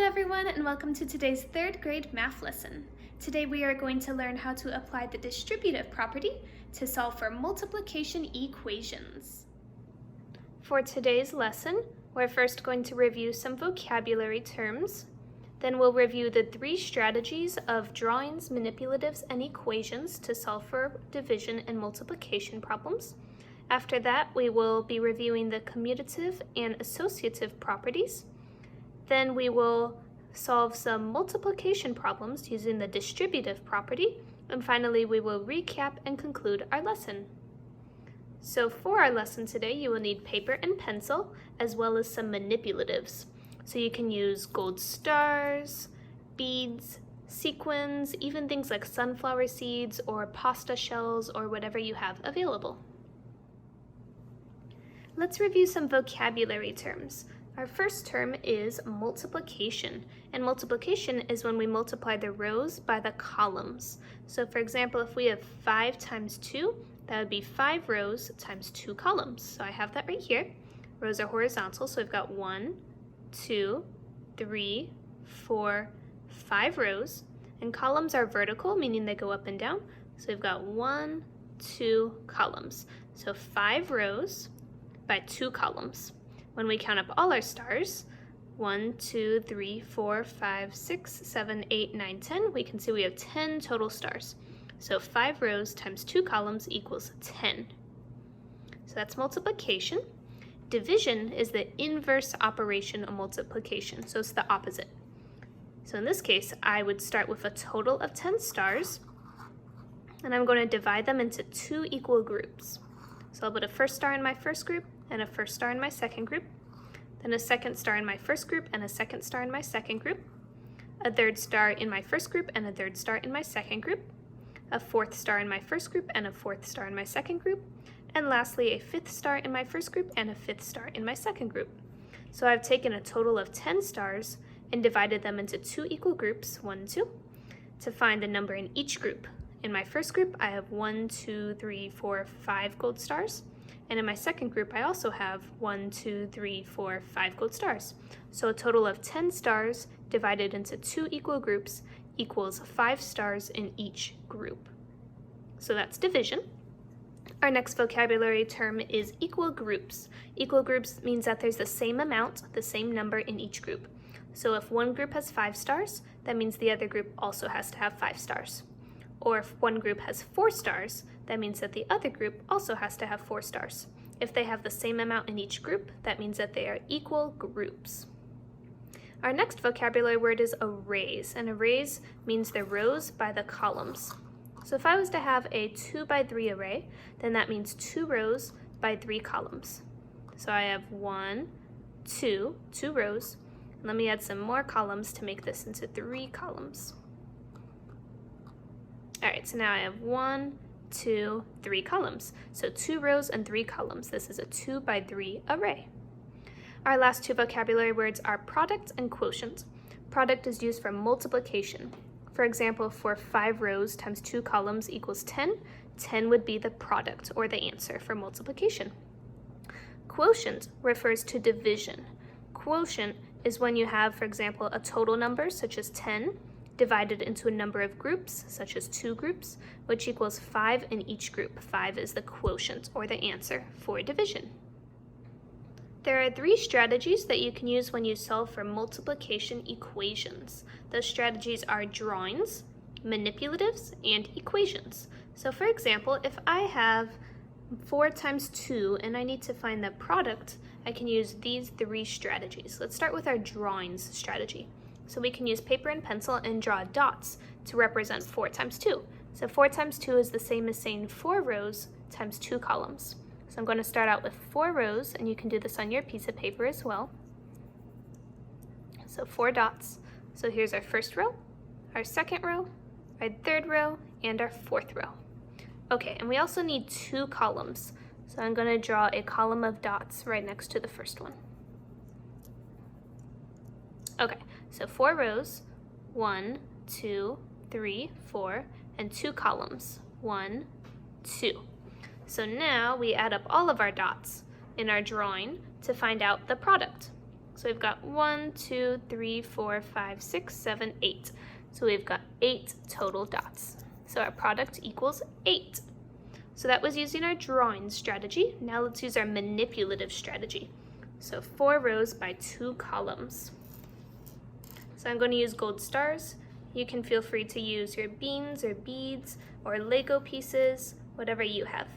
everyone, and welcome to today's third grade math lesson. Today we are going to learn how to apply the distributive property to solve for multiplication equations. For today's lesson, we're first going to review some vocabulary terms. Then we'll review the three strategies of drawings, manipulatives, and equations to solve for division and multiplication problems. After that, we will be reviewing the commutative and associative properties. Then we will solve some multiplication problems using the distributive property. And finally, we will recap and conclude our lesson. So for our lesson today, you will need paper and pencil, as well as some manipulatives. So you can use gold stars, beads, sequins, even things like sunflower seeds or pasta shells or whatever you have available. Let's review some vocabulary terms. Our first term is multiplication, and multiplication is when we multiply the rows by the columns. So for example, if we have 5 times 2, that would be 5 rows times 2 columns. So I have that right here. Rows are horizontal, so we've got 1, 2, 3, 4, 5 rows, and columns are vertical, meaning they go up and down. So we've got 1, 2 columns. So 5 rows by 2 columns. When we count up all our stars, 1, 2, 3, 4, 5, 6, 7, 8, 9, 10, we can see we have 10 total stars. So 5 rows times 2 columns equals 10. So that's multiplication. Division is the inverse operation of multiplication, so it's the opposite. So in this case, I would start with a total of 10 stars, and I'm going to divide them into 2 equal groups. So I'll put a first star in my first group, and a first star in my second group, then a second star in my first group and a second star in my second group, a third star in my first group and a third star in my second group, a fourth star in my first group and a fourth star in my second group, and lastly a fifth star in my first group and a fifth star in my second group. So I've taken a total of 10 stars and divided them into 2 equal groups, 1 and 2, to find the number in each group. In my first group, I have 1, 2, 3, 4, 5 gold stars. And in my second group, I also have 1, 2, 3, 4, 5 gold stars. So a total of 10 stars divided into 2 equal groups equals 5 stars in each group. So that's division. Our next vocabulary term is equal groups. Equal groups means that there's the same amount, the same number in each group. So if one group has 5 stars, that means the other group also has to have 5 stars. Or if one group has 4 stars, that means that the other group also has to have 4 stars. If they have the same amount in each group, that means that they are equal groups. Our next vocabulary word is arrays, and arrays means the rows by the columns. So if I was to have a 2 by 3 array, then that means 2 rows by 3 columns. So I have 1, 2 rows. Let me add some more columns to make this into 3 columns. All right, so now I have 1, 2, 3 columns. So 2 rows and 3 columns. This is a 2 by 3 array. Our last 2 vocabulary words are product and quotient. Product is used for multiplication. For example, for 5 rows times 2 columns equals 10, 10 would be the product or the answer for multiplication. Quotient refers to division. Quotient is when you have, for example, a total number such as 10, divided into a number of groups, such as 2 groups, which equals 5 in each group. 5 is the quotient, or the answer, for division. There are 3 strategies that you can use when you solve for multiplication equations. Those strategies are drawings, manipulatives, and equations. So for example, if I have 4 times 2 and I need to find the product, I can use these 3 strategies. Let's start with our drawings strategy. So we can use paper and pencil and draw dots to represent 4 times 2. So 4 times 2 is the same as saying 4 rows times 2 columns. So I'm going to start out with 4 rows, and you can do this on your piece of paper as well. So 4 dots. So here's our first row, our second row, our third row, and our fourth row. Okay, and we also need 2 columns. So I'm going to draw a column of dots right next to the first one. Okay, so 4 rows, 1, 2, 3, 4, and 2 columns, 1, 2. So now we add up all of our dots in our drawing to find out the product. So we've got 1, 2, 3, 4, 5, 6, 7, 8. So we've got 8 total dots. So our product equals 8. So that was using our drawing strategy. Now let's use our manipulative strategy. So 4 rows by 2 columns. So I'm going to use gold stars. You can feel free to use your beans or beads or Lego pieces, whatever you have.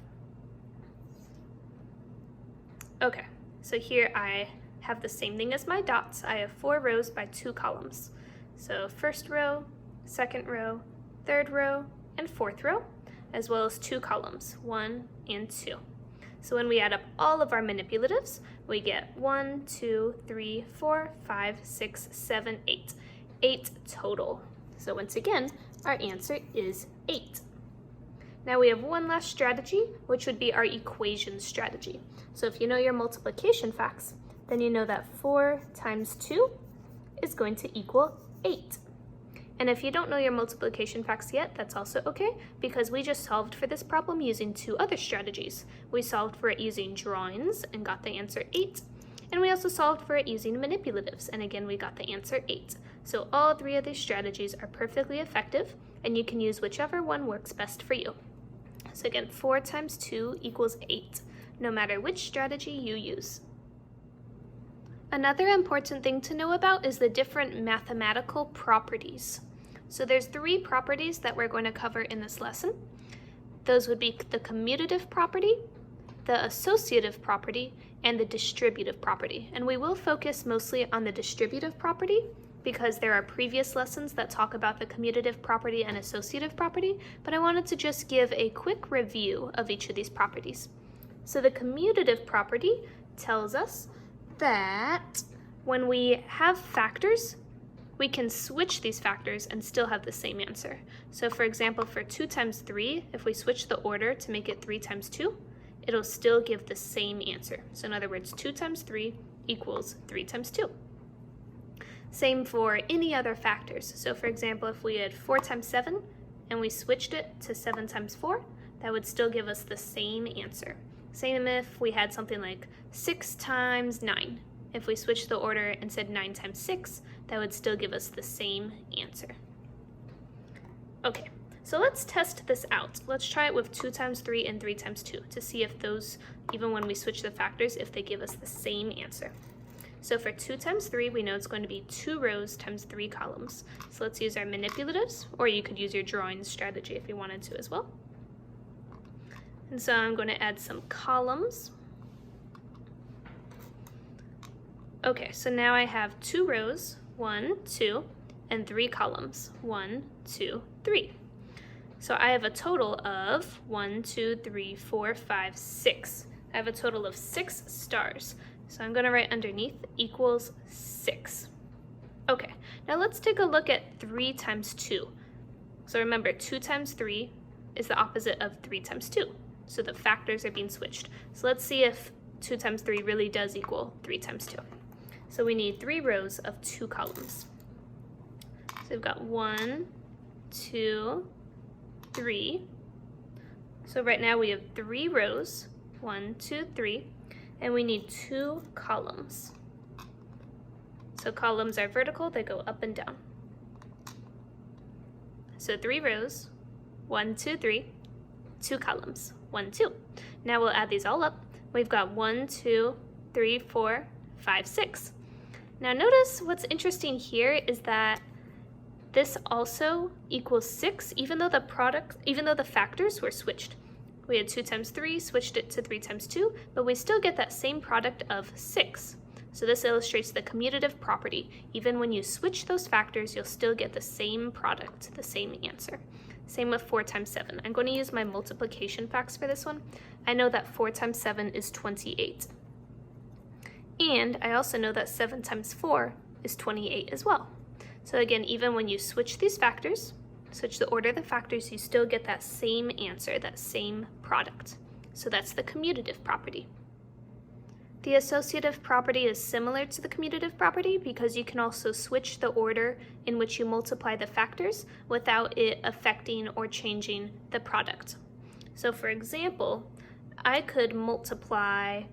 Okay, so here I have the same thing as my dots. I have 4 rows by 2 columns. So first row, second row, third row, and fourth row, as well as 2 columns, 1 and 2. So when we add up all of our manipulatives, we get 1, 2, 3, 4, 5, 6, 7, 8. 8 total. So once again, our answer is 8. Now we have one last strategy, which would be our equation strategy. So if you know your multiplication facts, then you know that 4 times 2 is going to equal 8. And if you don't know your multiplication facts yet, that's also okay, because we just solved for this problem using 2 other strategies. We solved for it using drawings and got the answer 8. And we also solved for it using manipulatives, and again we got the answer 8. So all 3 of these strategies are perfectly effective, and you can use whichever one works best for you. So again, 4 times 2 equals 8, no matter which strategy you use. Another important thing to know about is the different mathematical properties. So there's 3 properties that we're going to cover in this lesson. Those would be the commutative property, the associative property, and the distributive property. And we will focus mostly on the distributive property because there are previous lessons that talk about the commutative property and associative property, but I wanted to just give a quick review of each of these properties. So the commutative property tells us that when we have factors, we can switch these factors and still have the same answer. So for example, for 2 times 3, if we switch the order to make it 3 times 2, it'll still give the same answer. So in other words, 2 times 3 equals 3 times 2. Same for any other factors. So for example, if we had 4 times 7 and we switched it to 7 times 4, that would still give us the same answer. Same if we had something like 6 times 9. If we switched the order and said 9 times 6, that would still give us the same answer. Okay, so let's test this out. Let's try it with 2 times 3 and 3 times 2 to see if those, even when we switch the factors, if they give us the same answer. So for 2 times 3, we know it's going to be 2 rows times 3 columns. So let's use our manipulatives, or you could use your drawing strategy if you wanted to as well. And so I'm going to add some columns. Okay, so now I have 2 rows, 1, 2, and 3 columns, 1, 2, 3. So I have a total of 1, 2, 3, 4, 5, 6. I have a total of 6 stars. So I'm going to write underneath equals 6. Okay, now let's take a look at 3 times 2. So remember, 2 times 3 is the opposite of 3 times 2. So the factors are being switched. So let's see if 2 times 3 really does equal 3 times 2. So we need 3 rows of 2 columns. So we've got 1, 2, 3. So right now we have 3 rows, 1, 2, 3, and we need 2 columns. So columns are vertical, they go up and down. So 3 rows, 1, 2, 3, 2 columns, 1, 2. Now we'll add these all up. We've got 1, 2, 3, 4, 5, 6. Now notice what's interesting here is that this also equals 6, even though the factors were switched. We had 2 times 3, switched it to 3 times 2, but we still get that same product of 6. So this illustrates the commutative property. Even when you switch those factors, you'll still get the same product, the same answer. Same with 4 times 7. I'm going to use my multiplication facts for this one. I know that 4 times 7 is 28. And I also know that 7 times 4 is 28 as well. So again, even when you switch these factors, switch the order of the factors, you still get that same answer, that same product. So that's the commutative property. The associative property is similar to the commutative property because you can also switch the order in which you multiply the factors without it affecting or changing the product. So for example, I could multiply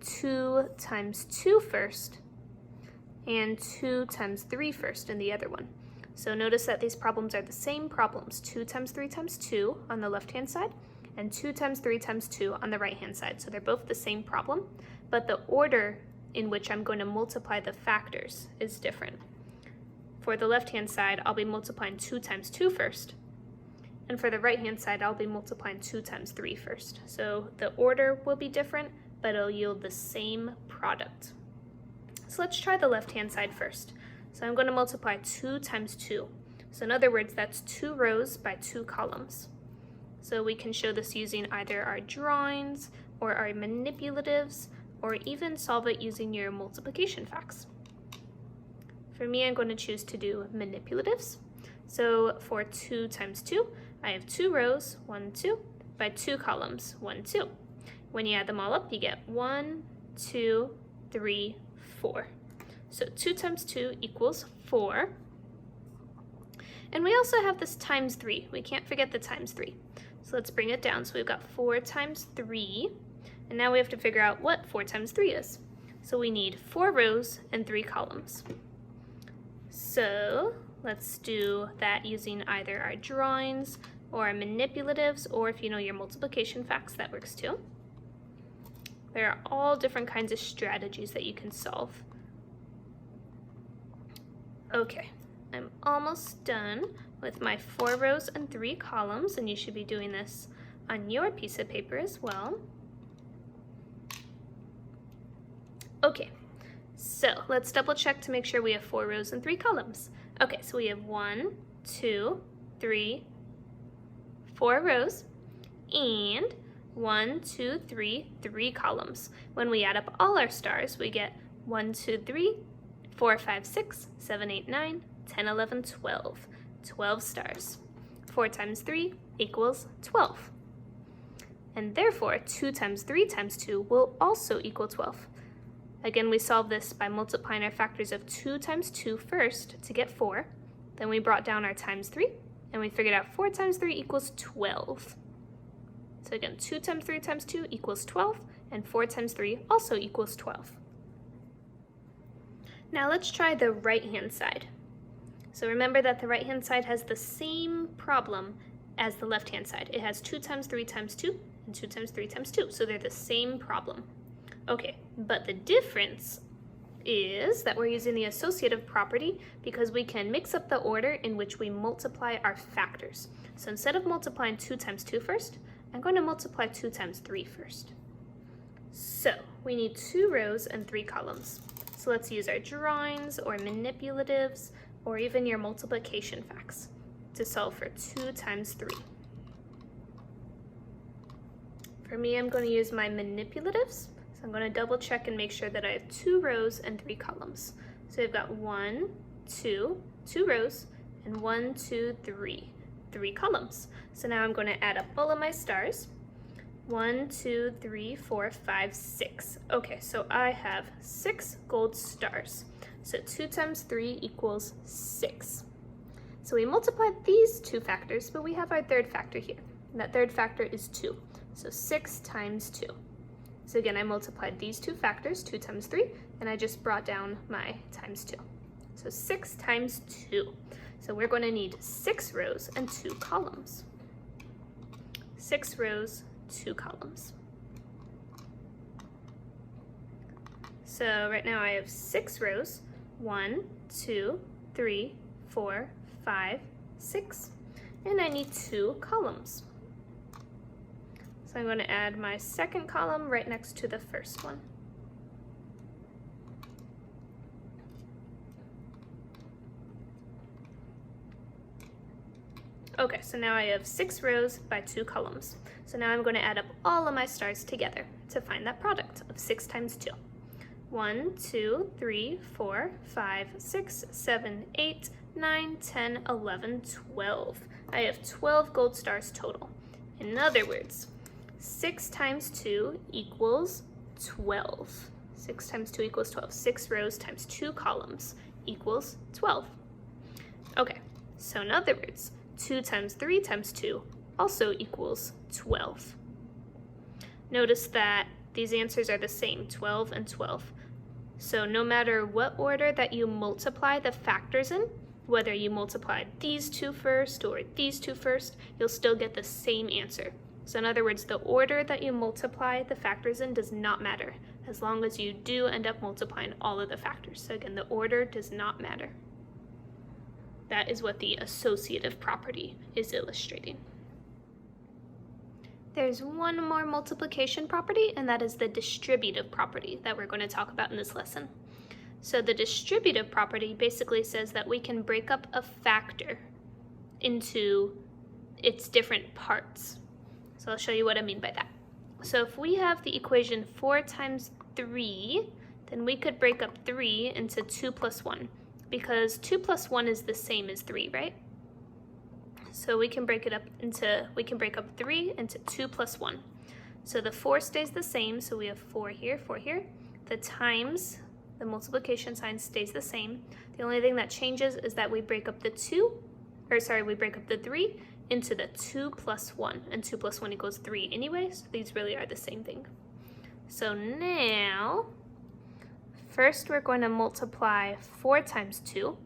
2 times 2 first, and 2 times 3 first in the other one. So notice that these problems are the same problems, 2 times 3 times 2 on the left-hand side, and 2 times 3 times 2 on the right-hand side. So they're both the same problem, but the order in which I'm going to multiply the factors is different. For the left-hand side, I'll be multiplying 2 times 2 first, and for the right-hand side, I'll be multiplying 2 times 3 first. So the order will be different, but it'll yield the same product. So let's try the left-hand side first. So I'm going to multiply 2 times 2. So in other words, that's 2 rows by 2 columns. So we can show this using either our drawings or our manipulatives, or even solve it using your multiplication facts. For me, I'm going to choose to do manipulatives. So for 2 times 2, I have 2 rows, 1, 2, by 2 columns, 1, 2. When you add them all up, you get 1, 2, 3, 4. So 2 times 2 equals 4. And we also have this times 3. We can't forget the times 3. So let's bring it down. So we've got 4 times 3. And now we have to figure out what 4 times 3 is. So we need 4 rows and 3 columns. So let's do that using either our drawings or our manipulatives, or if you know your multiplication facts, that works too. There are all different kinds of strategies that you can solve. Okay, I'm almost done with my 4 rows and 3 columns, and you should be doing this on your piece of paper as well. Okay, so let's double check to make sure we have 4 rows and 3 columns. Okay, so we have 1, 2, 3, 4 rows, and 1, 2, 3, 3 columns. When we add up all our stars, we get 1, 2, 3, 4, 5, 6, 7, 8, 9, 10, 11, 12. 12 stars. 4 times 3 equals 12. And therefore, 2 times 3 times 2 will also equal 12. Again, we solve this by multiplying our factors of 2 times 2 first to get 4. Then we brought down our times 3, and we figured out 4 times 3 equals 12. So again, 2 times 3 times 2 equals 12, and 4 times 3 also equals 12. Now let's try the right-hand side. So remember that the right-hand side has the same problem as the left-hand side. It has 2 times 3 times 2 and 2 times 3 times 2, so they're the same problem. Okay, but the difference is that we're using the associative property because we can mix up the order in which we multiply our factors. So instead of multiplying 2 times 2 first, I'm going to multiply 2 times 3 first. So we need 2 rows and 3 columns. So let's use our drawings or manipulatives or even your multiplication facts to solve for 2 times 3. For me, I'm going to use my manipulatives. So I'm going to double check and make sure that I have 2 rows and 3 columns. So I've got 1, 2, 2 rows, and 1, 2, 3, 3 columns. So now I'm going to add up all of my stars. 1, 2, 3, 4, 5, 6. Okay, so I have 6 gold stars. So 2 times 3 equals 6. So we multiplied these 2 factors, but we have our third factor here. And that third factor is 2. So 6 times 2. So again, I multiplied these 2 factors, 2 times 3, and I just brought down my times 2. So 6 times 2. So we're going to need 6 rows and 2 columns. 6 rows, 2 columns. So right now I have 6 rows, 1, 2, 3, 4, 5, 6, and I need 2 columns. So I'm going to add my second column right next to the first one. Okay, so now I have 6 rows by 2 columns. So now I'm going to add up all of my stars together to find that product of 6 times 2. 1, 2, 3, 4, 5, 6, 7, 8, 9, 10, 11, 12. I have 12 gold stars total. In other words, 6 times 2 equals 12. 6 times 2 equals 12. 6 rows times 2 columns equals 12. Okay, so in other words, 2 times 3 times 2 also equals 12. Notice that these answers are the same, 12 and 12. So no matter what order that you multiply the factors in, whether you multiply these two first or these two first, you'll still get the same answer. So in other words, the order that you multiply the factors in does not matter, as long as you do end up multiplying all of the factors. So again, the order does not matter. That is what the associative property is illustrating. There's one more multiplication property, and that is the distributive property that we're going to talk about in this lesson. So the distributive property basically says that we can break up a factor into its different parts. So I'll show you what I mean by that. So if we have the equation 4 times 3, then we could break up 3 into 2 plus 1, because 2 plus 1 is the same as 3, right? So we can break up 3 into 2 plus 1. So the 4 stays the same, so we have 4 here, 4 here. The times, the multiplication sign stays the same. The only thing that changes is that we break up the 3 into the 2 plus 1, and 2 plus 1 equals 3 anyway, so these really are the same thing. So now, first we're going to multiply 4 times 2,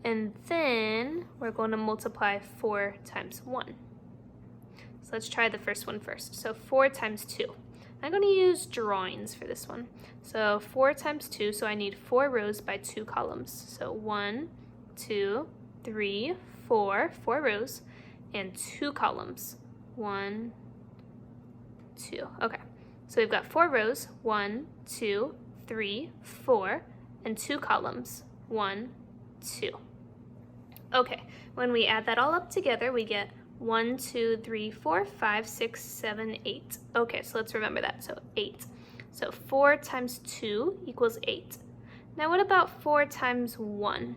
and then we're going to multiply 4 times 1. So let's try the first one first. So 4 times 2. I'm going to use drawings for this one. So 4 times 2, so I need 4 rows by 2 columns. So 1, 2, 3, 4 rows, and 2 columns. 1, 2. Okay, so we've got 4 rows, 1, 2, 3, 4, and 2 columns, 1, 2. Okay, when we add that all up together, we get 1, 2, 3, 4, 5, 6, 7, 8. Okay, so let's remember that, so 8. So 4 times 2 equals 8. Now what about 4 times 1?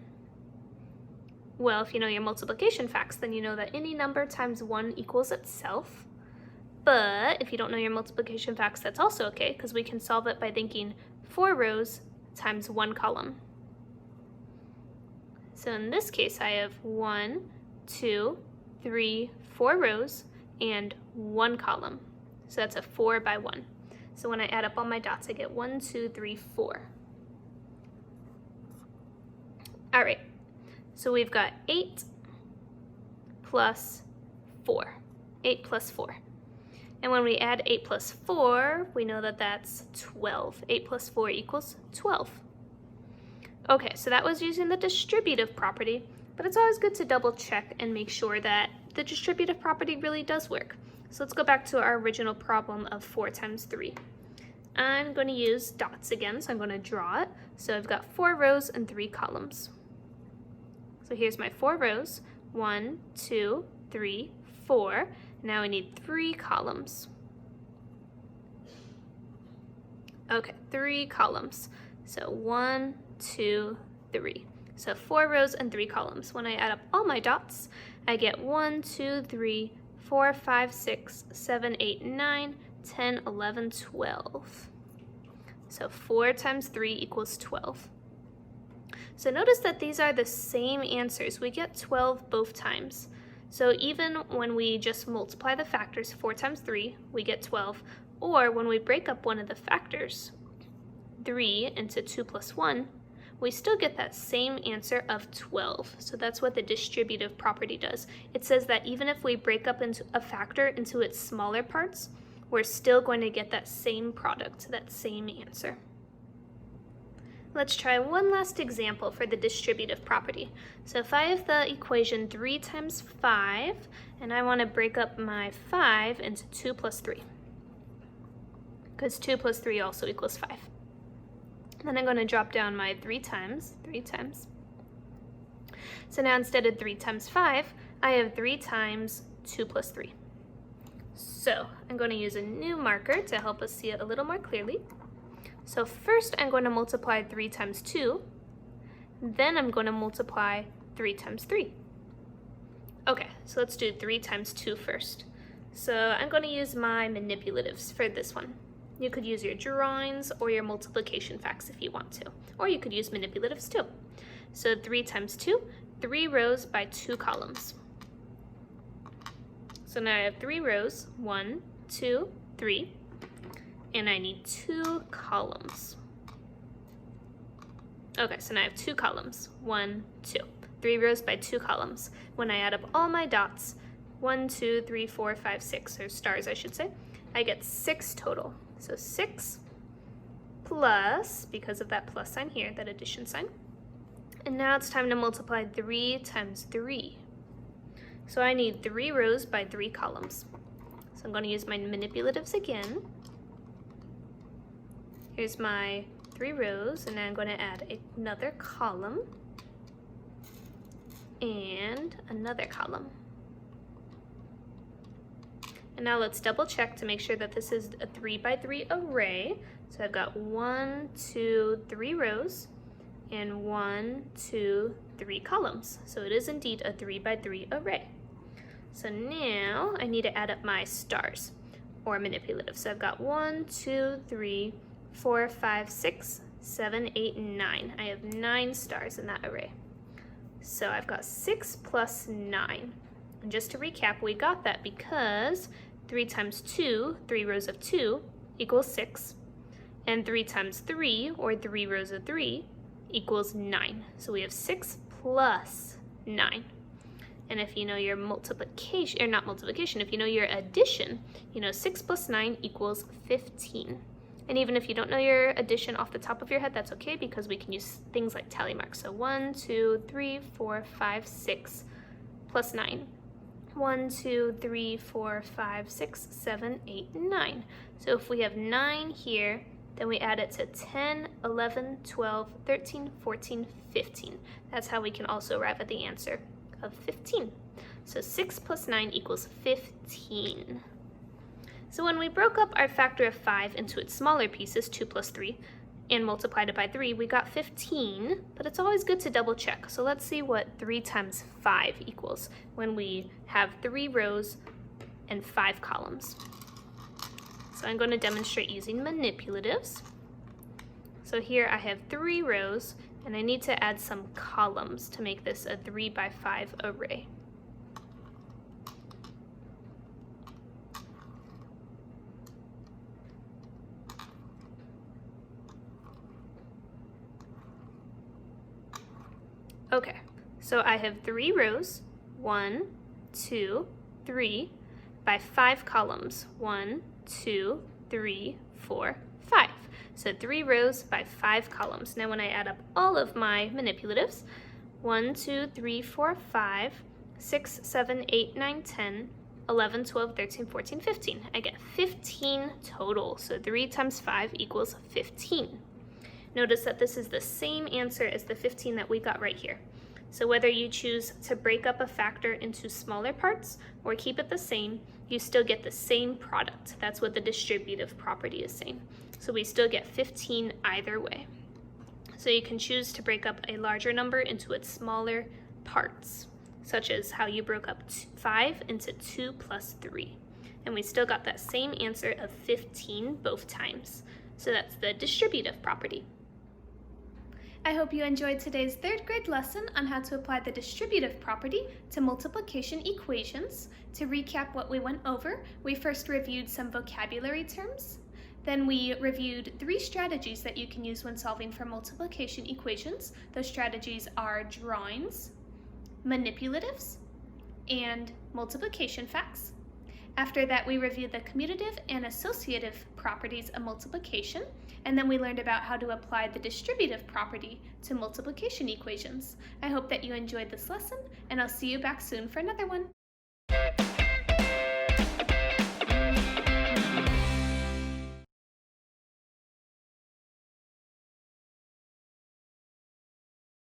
Well, if you know your multiplication facts, then you know that any number times 1 equals itself. But if you don't know your multiplication facts, that's also okay, because we can solve it by thinking 4 rows times 1 column. So in this case, I have 1, 2, 3, 4 rows, and 1 column. So that's a 4 by 1. So when I add up all my dots, I get 1, 2, 3, 4. All right. So we've got 8 plus 4. 8 plus 4. And when we add 8 plus 4, we know that that's 12. 8 plus 4 equals 12. Okay, so that was using the distributive property, but it's always good to double check and make sure that the distributive property really does work. So let's go back to our original problem of 4 times 3. I'm going to use dots again, so I'm going to draw it. So I've got 4 rows and 3 columns. So here's my 4 rows, 1, 2, 3, 4. Now I need 3 columns. Okay, 3 columns. So 1, 2, 3. So 4 rows and 3 columns. When I add up all my dots, I get 1, 2, 3, 4, 5, 6, 7, 8, 9, 10, 11, 12. So 4 times 3 equals 12. So notice that these are the same answers. We get 12 both times. So even when we just multiply the factors, 4 times 3, we get 12. Or when we break up one of the factors, 3 into 2 plus 1, we still get that same answer of 12. So that's what the distributive property does. It says that even if we break up into a factor into its smaller parts, we're still going to get that same product, that same answer. Let's try one last example for the distributive property. So if I have the equation 3 times 5, and I want to break up my 5 into 2 plus 3, because 2 plus 3 also equals 5. Then I'm going to drop down my 3 times. So now instead of 3 times 5, I have 3 times 2 plus 3. So I'm going to use a new marker to help us see it a little more clearly. So first I'm going to multiply 3 times 2, then I'm going to multiply 3 times 3. Okay, so let's do 3 times 2 first. So I'm going to use my manipulatives for this one. You could use your drawings or your multiplication facts if you want to, or you could use manipulatives too. So 3 times 2, 3 rows by 2 columns. So now I have 3 rows, 1, 2, 3. And I need 2 columns. Okay, so now I have 2 columns. 1, 2. 3 rows by 2 columns. When I add up all my dots, 1, 2, 3, 4, 5, 6, or stars I should say, I get 6 total. So 6 plus, because of that plus sign here, that addition sign. And now it's time to multiply 3 times 3. So I need 3 rows by 3 columns. So I'm going to use my manipulatives again. Here's my 3 rows, and now I'm going to add another column and another column. And now let's double check to make sure that this is a 3 by 3 array. So I've got 1, 2, 3 rows and 1, 2, 3 columns. So it is indeed a 3 by 3 array. So now I need to add up my stars or manipulative. So I've got 1, 2, 3, 4, 5, 6, 7, 8, 9. I have 9 stars in that array. So I've got 6 plus 9. And just to recap, we got that because 3 times 2, 3 rows of 2, equals 6. And 3 times 3, or 3 rows of 3, equals 9. So we have 6 plus 9. And if you know your multiplication, or not multiplication, if you know your addition, you know 6 plus 9 equals 15. And even if you don't know your addition off the top of your head, that's okay because we can use things like tally marks. So 1, 2, 3, 4, 5, 6 plus 9. 1, 2, 3, 4, 5, 6, 7, 8, 9. So if we have 9 here, then we add it to 10, 11, 12, 13, 14, 15. That's how we can also arrive at the answer of 15. So 6 plus 9 equals 15. So when we broke up our factor of 5 into its smaller pieces, 2 plus 3, and multiplied it by 3, we got 15, but it's always good to double check. So let's see what 3 times 5 equals when we have 3 rows and 5 columns. So I'm going to demonstrate using manipulatives. So here I have 3 rows, and I need to add some columns to make this a 3 by 5 array. Okay, so I have 3 rows, 1, 2, 3, by 5 columns, 1, 2, 3, 4, 5. So 3 rows by 5 columns. Now when I add up all of my manipulatives, 1, 2, 3, 4, 5, 6, 7, 8, 9, 10, 11, 12, 13, 14, 15. I get 15 total. So 3 times 5 equals 15. Notice that this is the same answer as the 15 that we got right here. So whether you choose to break up a factor into smaller parts or keep it the same, you still get the same product. That's what the distributive property is saying. So we still get 15 either way. So you can choose to break up a larger number into its smaller parts, such as how you broke up 5 into 2 plus 3. And we still got that same answer of 15 both times. So that's the distributive property. I hope you enjoyed today's 3rd grade lesson on how to apply the distributive property to multiplication equations. To recap what we went over, we first reviewed some vocabulary terms. Then we reviewed 3 strategies that you can use when solving for multiplication equations. Those strategies are drawings, manipulatives, and multiplication facts. After that, we reviewed the commutative and associative properties of multiplication, and then we learned about how to apply the distributive property to multiplication equations. I hope that you enjoyed this lesson, and I'll see you back soon for another one.